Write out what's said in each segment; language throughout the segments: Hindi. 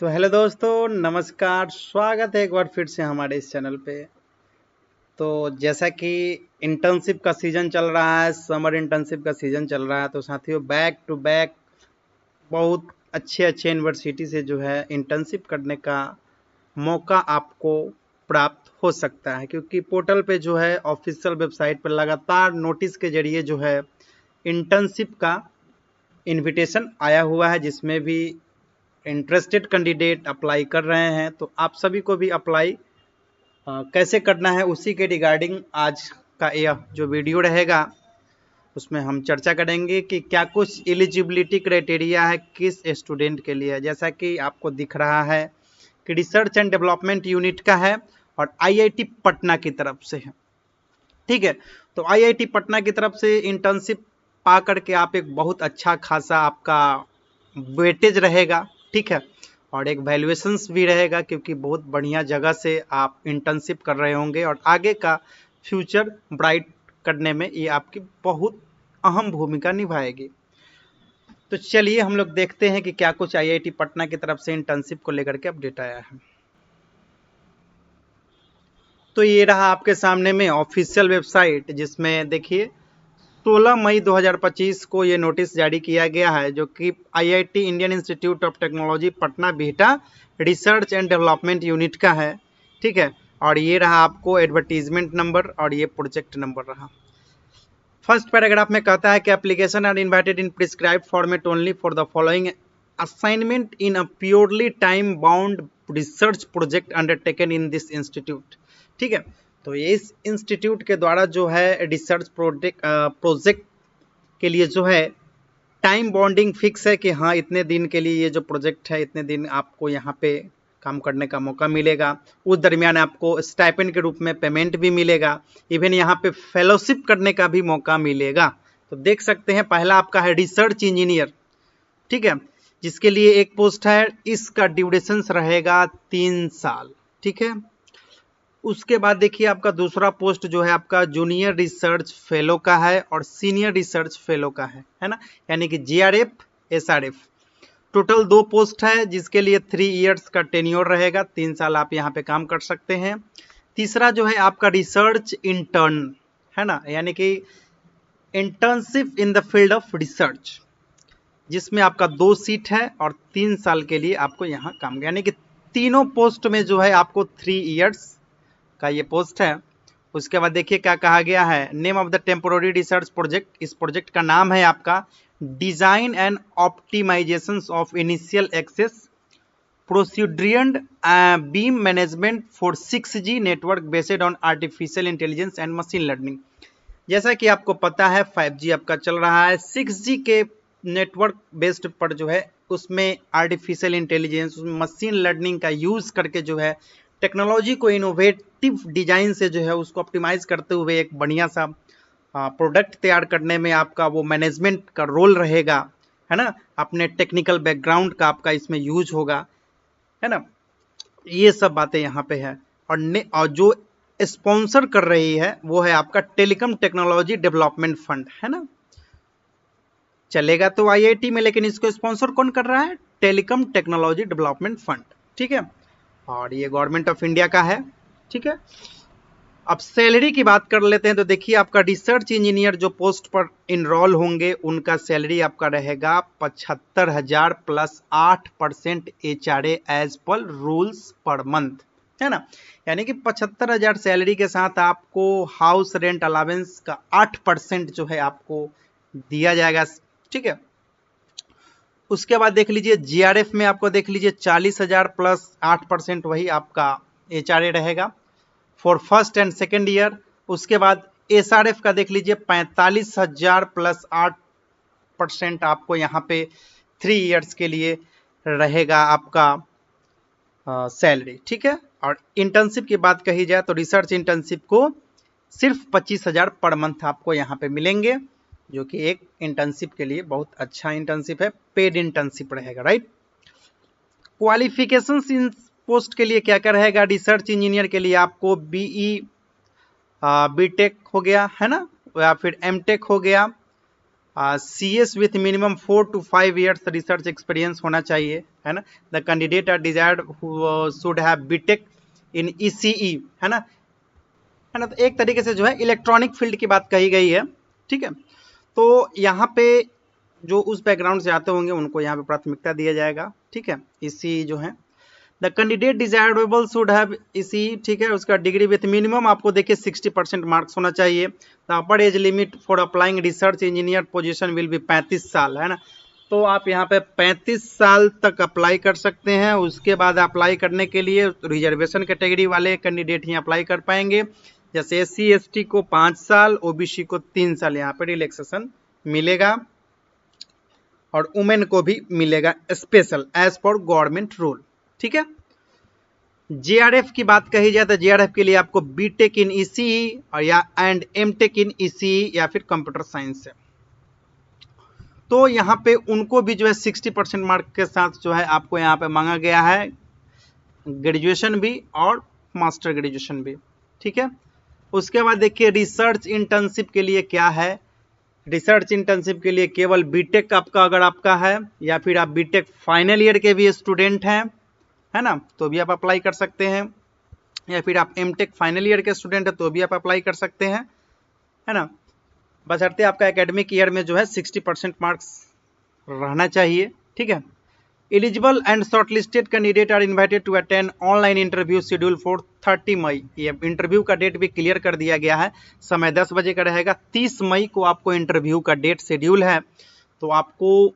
तो हेलो दोस्तों, नमस्कार। स्वागत है एक बार फिर से हमारे इस चैनल पे। तो जैसा कि इंटर्नशिप का सीज़न चल रहा है, समर इंटर्नशिप का सीज़न चल रहा है, तो साथियों बैक टू बैक बहुत अच्छे अच्छे यूनिवर्सिटी से जो है इंटर्नशिप करने का मौका आपको प्राप्त हो सकता है, क्योंकि पोर्टल पे जो है ऑफिशियल वेबसाइट पर लगातार नोटिस के जरिए जो है इंटर्नशिप का इनविटेशन आया हुआ है, जिसमें भी इंटरेस्टेड कैंडिडेट अप्लाई कर रहे हैं। तो आप सभी को भी अप्लाई कैसे करना है उसी के रिगार्डिंग आज का यह जो वीडियो रहेगा उसमें हम चर्चा करेंगे कि क्या कुछ एलिजिबिलिटी क्राइटेरिया है किस स्टूडेंट के लिए। जैसा कि आपको दिख रहा है कि रिसर्च एंड डेवलपमेंट यूनिट का है और आईआईटी पटना की तरफ से है। ठीक है, तो आईआईटी पटना की तरफ से इंटर्नशिप पा करके आप एक बहुत अच्छा खासा आपका वेटेज रहेगा। ठीक है, और एक वैल्यूएशंस भी रहेगा, क्योंकि बहुत बढ़िया जगह से आप इंटर्नशिप कर रहे होंगे और आगे का फ्यूचर ब्राइट करने में ये आपकी बहुत अहम भूमिका निभाएगी। तो चलिए हम लोग देखते हैं कि क्या कुछ आईआईटी पटना की तरफ से इंटर्नशिप को लेकर के अपडेट आया है। तो ये रहा आपके सामने में ऑफिशियल वेबसाइट, जिसमें देखिए 16 मई 2025 को ये नोटिस जारी किया गया है, जो कि IIT Indian institute of technology Patna Bihta research and development unit का है। ठीक है, और ये रहा आपको एडवर्टीजमेंट नंबर और ये प्रोजेक्ट नंबर रहा। फर्स्ट पैराग्राफ में कहता है कि application are invited in prescribed format only for the following assignment in a purely time bound research project undertaken in this institute. ठीक है, तो ये इस इंस्टीट्यूट के द्वारा जो है रिसर्च प्रोजेक्ट के लिए जो है टाइम बॉन्डिंग फिक्स है कि हाँ इतने दिन के लिए ये जो प्रोजेक्ट है इतने दिन आपको यहाँ पे काम करने का मौका मिलेगा। उस दरमियान आपको स्टाइपेंड के रूप में पेमेंट भी मिलेगा, इवन यहाँ पे फेलोशिप करने का भी मौका मिलेगा। तो देख सकते हैं पहला आपका है रिसर्च इंजीनियर। ठीक है, जिसके लिए एक पोस्ट है, इसका ड्यूरेशन रहेगा 3 साल। ठीक है, उसके बाद देखिए आपका दूसरा पोस्ट जो है आपका जूनियर रिसर्च फेलो का है और सीनियर रिसर्च फेलो का है ना, यानी कि जीआरएफ एसआरएफ। टोटल 2 पोस्ट है, जिसके लिए 3 इयर्स का टेन्योर रहेगा, 3 साल आप यहाँ पे काम कर सकते हैं। तीसरा जो है आपका रिसर्च इंटर्न है ना, यानी कि internship in the field of research, जिसमें आपका 2 सीट है और 3 साल के लिए आपको यहाँ काम, यानी कि तीनों पोस्ट में जो है आपको 3 इयर्स का ये पोस्ट है। उसके बाद देखिए क्या कहा गया है, name of the temporary research project. इस प्रोजेक्ट का नाम है आपका design and optimization of initial access procedure and beam management for 6G network based on artificial intelligence and machine learning. जैसा कि आपको पता है 5G आपका चल रहा है, 6G के नेटवर्क बेस्ड पर जो है उसमें आर्टिफिशियल इंटेलिजेंस मशीन लर्निंग का यूज करके जो है टेक्नोलॉजी को इनोवेटिव डिजाइन से जो है उसको ऑप्टिमाइज करते हुए एक बढ़िया सा प्रोडक्ट तैयार करने में आपका वो मैनेजमेंट का रोल रहेगा, है ना। अपने टेक्निकल बैकग्राउंड का आपका इसमें यूज होगा, है ना। ये सब बातें यहाँ पे है। और जो स्पॉन्सर कर रही है वो है आपका टेलीकॉम टेक्नोलॉजी डेवलपमेंट फंड, है ना। चलेगा तो आईआईटी में, लेकिन इसको स्पॉन्सर कौन कर रहा है, टेलीकॉम टेक्नोलॉजी डेवलपमेंट फंड। ठीक है, और ये गवर्नमेंट ऑफ इंडिया का है। ठीक है, अब सैलरी की बात कर लेते हैं। तो देखिए आपका रिसर्च इंजीनियर जो पोस्ट पर इनरोल होंगे उनका सैलरी आपका रहेगा 75,000 plus 8% HRA as per rules per month, है ना। यानी कि 75,000 सैलरी के साथ आपको हाउस रेंट अलावेंस का 8% जो है आपको दिया जाएगा। ठीक है, उसके बाद देख लीजिए जीआरएफ में आपको देख लीजिए 40,000 प्लस 8% वही आपका HRA रहेगा for first and second year. उसके बाद एसआरएफ का देख लीजिए 45,000 प्लस 8% आपको यहाँ पे 3 इयर्स के लिए रहेगा आपका सैलरी। ठीक है, और इंटर्नशिप की बात कही जाए तो रिसर्च इंटर्नशिप को सिर्फ 25,000 पर मंथ आपको यहाँ पे मिलेंगे, जो कि एक इंटर्नशिप के लिए बहुत अच्छा इंटर्नशिप है, पेड इंटर्नशिप रहेगा, राइट। क्वालिफिकेशंस इन पोस्ट के लिए क्या क्या रहेगा, रिसर्च इंजीनियर के लिए आपको बीई बीटेक हो गया, है ना, या फिर एमटेक हो गया, CS with minimum 4 to 5 years research experience होना चाहिए, है ना। The candidate are desired should have BTech in ECE, है ना, है ना। तो एक तरीके से जो है इलेक्ट्रॉनिक फील्ड की बात कही गई है, ठीक है। तो यहाँ पे जो उस बैकग्राउंड से आते होंगे उनको यहाँ पे प्राथमिकता दिया जाएगा, ठीक है। ECE जो है the candidate desirable should have ECE, ठीक है। उसका डिग्री विथ मिनिमम आपको देखिए 60% मार्क्स होना चाहिए। The upper age limit for applying research engineer position will be 35 साल, है ना। तो आप यहाँ पे 35 साल तक अप्लाई कर सकते हैं। उसके बाद अप्लाई करने के लिए रिजर्वेशन कैटेगरी वाले कैंडिडेट ही अप्लाई कर पाएंगे। जैसे SC ST को 5 साल, OBC को 3 साल यहाँ पे रिलैक्सेशन मिलेगा, और वुमेन को भी मिलेगा special as per government rule, ठीक है। JRF की बात कही जाए तो JRF के लिए आपको बीटेक इन ECE और या एंड MTech इन ECE या फिर कंप्यूटर साइंस है। तो यहाँ पे उनको भी जो है 60% मार्क के साथ जो है आपको यहाँ पे मांगा गया है, ग्रेजुएशन भी और मास्टर ग्रेजुएशन भी, ठीक है। उसके बाद देखिए रिसर्च इंटर्नशिप के लिए क्या है। रिसर्च इंटर्नशिप के लिए केवल बीटेक आपका अगर आपका है, या फिर आप बीटेक फाइनल ईयर के भी स्टूडेंट हैं, है ना, तो भी आप अप्लाई कर सकते हैं। या फिर आप MTech फाइनल ईयर के स्टूडेंट है तो भी आप अप्लाई कर सकते हैं, है ना। बशर्ते आपका एकेडमिक ईयर में जो है 60% मार्क्स रहना चाहिए, ठीक है। Eligible and shortlisted candidate are invited to attend online interview schedule for 30 May. ये इंटरव्यू का डेट भी क्लियर कर दिया गया है, समय 10 बजे का रहेगा। 30 मई को आपको इंटरव्यू का डेट शेड्यूल है। तो आपको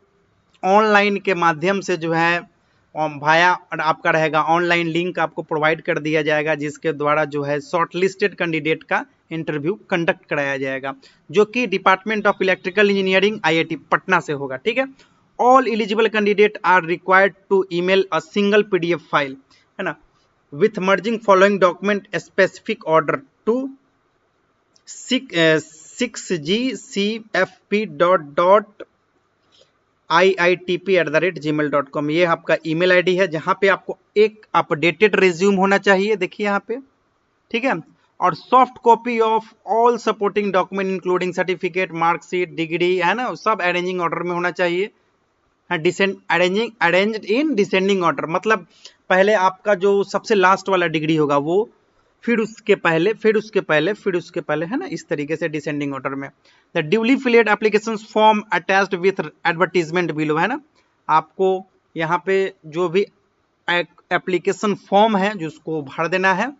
ऑनलाइन के माध्यम से जो है भाया आपका रहेगा ऑनलाइन लिंक आपको प्रोवाइड कर दिया जाएगा, जिसके द्वारा जो है शॉर्टलिस्टेड कैंडिडेट का इंटरव्यू कंडक्ट कराया जाएगा, जो कि department of electrical engineering IIT Patna से होगा, ठीक है। All eligible candidate are required to email a single PDF file, है ना, with merging following document specific order to 6gcfp.iitp@gmail.com। ये आपका ईमेल ID है, जहां पे आपको एक अपडेटेड रिज्यूम होना चाहिए, देखिए यहाँ पे, ठीक है। और soft copy of all supporting document including certificate, marksheet, degree, है ना, सब अरेंजिंग ऑर्डर में होना चाहिए। अरेंज्ड इन डिसेंडिंग ऑर्डर, मतलब पहले आपका जो सबसे लास्ट वाला डिग्री होगा वो, फिर उसके पहले, फिर उसके पहले, फिर उसके पहले, है ना, इस तरीके से डिसेंडिंग ऑर्डर में। The duly filled application form attached with advertisement below, है ना। आपको यहाँ पे जो भी एप्लीकेशन फॉर्म है जिसको भर देना है,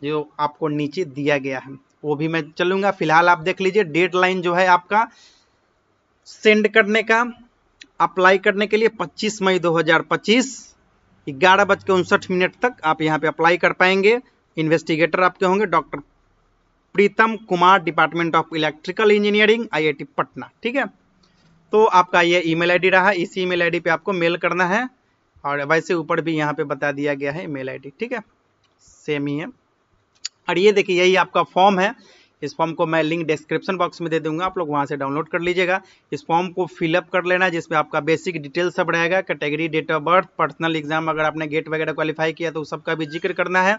जो आपको नीचे दिया गया है, वो भी मैं चलूंगा। फिलहाल आप देख लीजिए डेडलाइन जो है आपका सेंड करने का, अप्लाई करने के लिए 25 मई 2025 11:59 तक आप यहाँ पे अप्लाई कर पाएंगे। इन्वेस्टिगेटर आपके होंगे doctor Pritam Kumar, department of electrical engineering IIT Patna, ठीक है। तो आपका ये ईमेल ID रहा, इसी ईमेल ID पे आपको मेल करना है, और वैसे ऊपर भी यहाँ पे बता दिया गया है ईमेल ID, ठीक है, सेम ही है। और ये देखिए यही आपका फॉर्म है। इस फॉर्म को मैं लिंक डिस्क्रिप्शन बॉक्स में दे दूंगा, आप लोग वहां से डाउनलोड कर लीजिएगा। इस फॉर्म को फिलअप कर लेना, जिसमें आपका बेसिक डिटेल सब रहेगा, category, date of birth, personal exam अगर आपने गेट वगैरह क्वालिफाई किया तो सबका भी जिक्र करना है।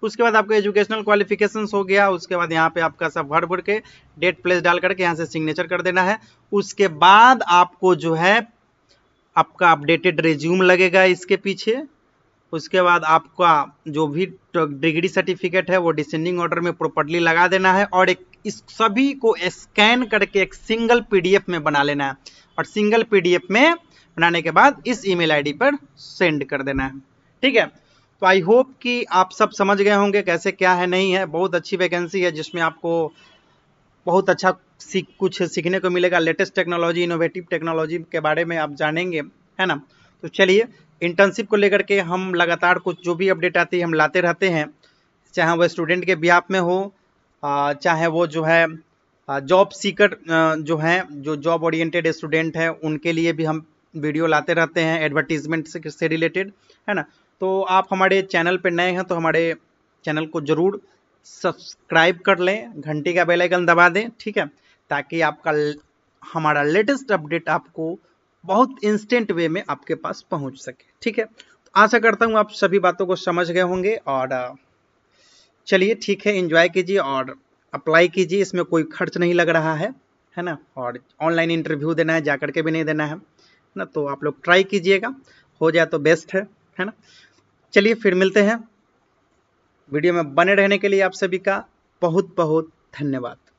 उसके बाद आपका एजुकेशनल क्वालिफिकेशन हो गया। उसके बाद यहाँ पे आपका सब भर भर के डेट प्लेस डाल करके यहाँ से सिग्नेचर कर देना है। उसके बाद आपको जो है आपका अपडेटेड रिज्यूम लगेगा इसके पीछे। उसके बाद आपका जो भी डिग्री सर्टिफिकेट है वो डिसेंडिंग ऑर्डर में प्रॉपर्ली लगा देना है, और एक इस सभी को स्कैन करके एक सिंगल PDF में बना लेना है, और सिंगल PDF में बनाने के बाद इस ईमेल ID पर सेंड कर देना है, ठीक है। तो आई होप कि आप सब समझ गए होंगे कैसे क्या है नहीं है। बहुत अच्छी वैकेंसी है, जिसमें आपको बहुत अच्छा कुछ सीखने को मिलेगा। लेटेस्ट टेक्नोलॉजी, इनोवेटिव टेक्नोलॉजी के बारे में आप जानेंगे, है ना। तो चलिए, इंटर्नशिप को लेकर के हम लगातार कुछ जो भी अपडेट आती है हम लाते रहते हैं, चाहे वो स्टूडेंट के बिहाफ में हो, चाहे वो जो है जॉब सीकर जो हैं, जो जॉब ओरिएंटेड स्टूडेंट हैं, उनके लिए भी हम वीडियो लाते रहते हैं एडवर्टीजमेंट से रिलेटेड, है ना। तो आप हमारे चैनल पर नए हैं तो हमारे चैनल को ज़रूर सब्सक्राइब कर लें, घंटी का बेल आइकन दबा दें, ठीक है, ताकि आपका हमारा लेटेस्ट अपडेट आपको बहुत इंस्टेंट वे में आपके पास पहुंच सके, ठीक है। तो आशा करता हूं आप सभी बातों को समझ गए होंगे, और चलिए ठीक है, एंजॉय कीजिए और अप्लाई कीजिए। इसमें कोई खर्च नहीं लग रहा है है ना, और ऑनलाइन इंटरव्यू देना है, जा करके भी नहीं देना है ना। तो आप लोग ट्राई कीजिएगा, हो जाए तो बेस्ट है ना। चलिए फिर मिलते हैं। वीडियो में बने रहने के लिए आप सभी का बहुत बहुत धन्यवाद।